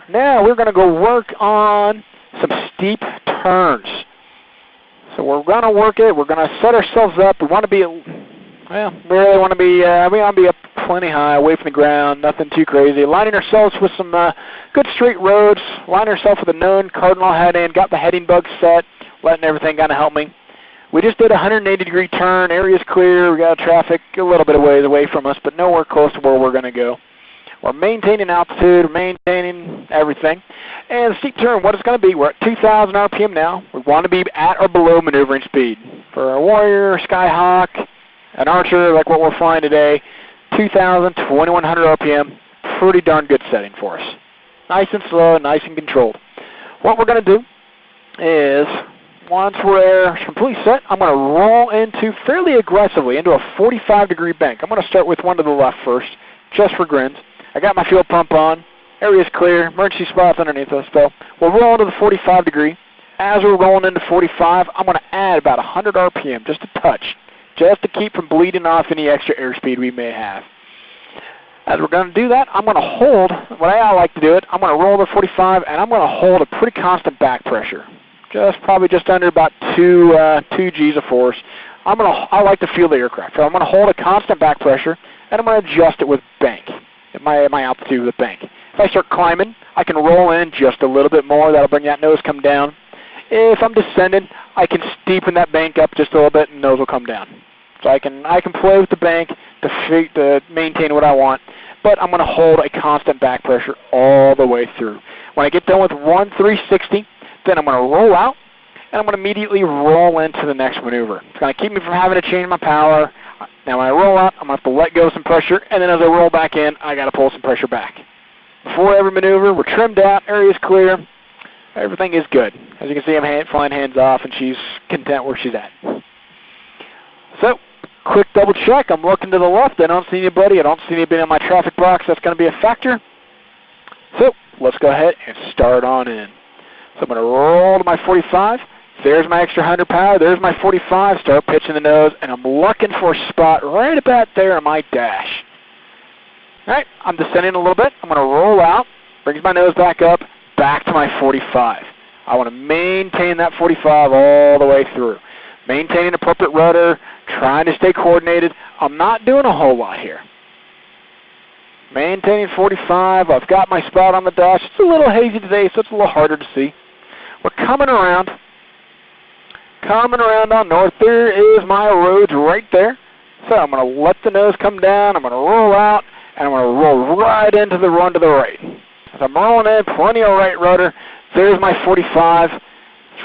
Now we're going to go work on some steep turns. So we're going to work it. We're going to set ourselves up. We want to be, well, we really want to be, we want to be up plenty high, away from the ground, nothing too crazy. Aligning ourselves with some good straight roads, aligning ourselves with a known cardinal heading, got the heading bug set, letting everything kind of help me. We just did a 180-degree turn. Area's clear. We got traffic a little bit of ways away from us, but nowhere close to where we're going to go. We're maintaining altitude, maintaining everything. And the steep turn, what it's going to be, we're at 2,000 RPM now. We want to be at or below maneuvering speed. For a Warrior, Skyhawk, an Archer, like what we're flying today, 2,000, 2,100 RPM, pretty darn good setting for us. Nice and slow, nice and controlled. What we're going to do is, once we're completely set, I'm going to roll into, fairly aggressively, into a 45-degree bank. I'm going to start with one to the left first, just for grins. I got my fuel pump on. Area's clear. Emergency spots underneath us. So we'll roll into the 45-degree. As we're rolling into 45, I'm going to add about 100 RPM, just a touch, just to keep from bleeding off any extra airspeed we may have. As we're going to do that, I'm going to hold, what I like to do it, I'm going to roll to 45, and I'm going to hold a pretty constant back pressure. Probably just under about 2 Gs of force. I like to feel the aircraft. So I'm going to hold a constant back pressure, and I'm going to adjust it with bank, my altitude with bank. If I start climbing, I can roll in just a little bit more. That'll bring that nose come down. If I'm descending, I can steepen that bank up just a little bit, and nose will come down. So I can play with the bank to maintain what I want, but I'm going to hold a constant back pressure all the way through. When I get done with 360, then I'm going to roll out, and I'm going to immediately roll into the next maneuver. It's going to keep me from having to change my power. Now when I roll out, I'm going to have to let go of some pressure, and then as I roll back in, I got to pull some pressure back. Before every maneuver, we're trimmed out, area's clear, everything is good. As you can see, I'm flying hands off, and she's content where she's at. So, quick double check. I'm looking to the left. I don't see anybody. I don't see anybody in my traffic box. That's going to be a factor. So, let's go ahead and start on in. So I'm going to roll to my 45. There's my extra 100 power. There's my 45. Start pitching the nose, and I'm looking for a spot right about there on my dash. All right, I'm descending a little bit. I'm going to roll out, brings my nose back up, back to my 45. I want to maintain that 45 all the way through. Maintaining appropriate rudder, trying to stay coordinated. I'm not doing a whole lot here. Maintaining 45. I've got my spot on the dash. It's a little hazy today, so it's a little harder to see. We're coming around on north. There is my roads right there. So I'm going to let the nose come down. I'm going to roll out, and I'm going to roll right into the run to the right. As I'm rolling in, plenty of right rudder. There's my 45.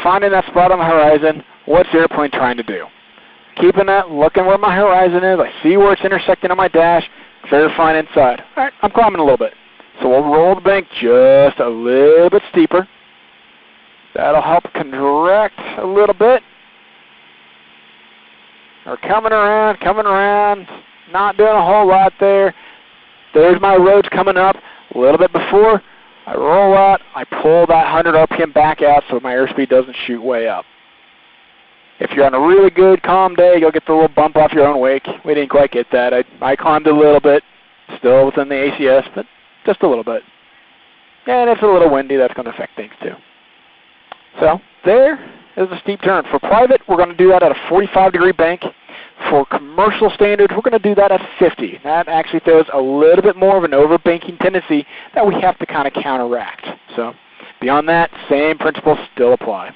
Finding that spot on the horizon. What's the airplane trying to do? Keeping that, looking where my horizon is. I see where it's intersecting on my dash. Verifying inside. All right, I'm climbing a little bit. So we'll roll the bank just a little bit steeper. That'll help correct a little bit. We're coming around, not doing a whole lot there. There's my roads coming up a little bit before. I roll out, I pull that 100 RPM back out so my airspeed doesn't shoot way up. If you're on a really good, calm day, you'll get the little bump off your own wake. We didn't quite get that. I climbed a little bit, still within the ACS, but just a little bit. And it's a little windy. That's going to affect things too. So there is a steep turn. For private, we're going to do that at a 45-degree bank. For commercial standards, we're going to do that at 50. That actually throws a little bit more of an overbanking tendency that we have to kind of counteract. So beyond that, same principles still apply.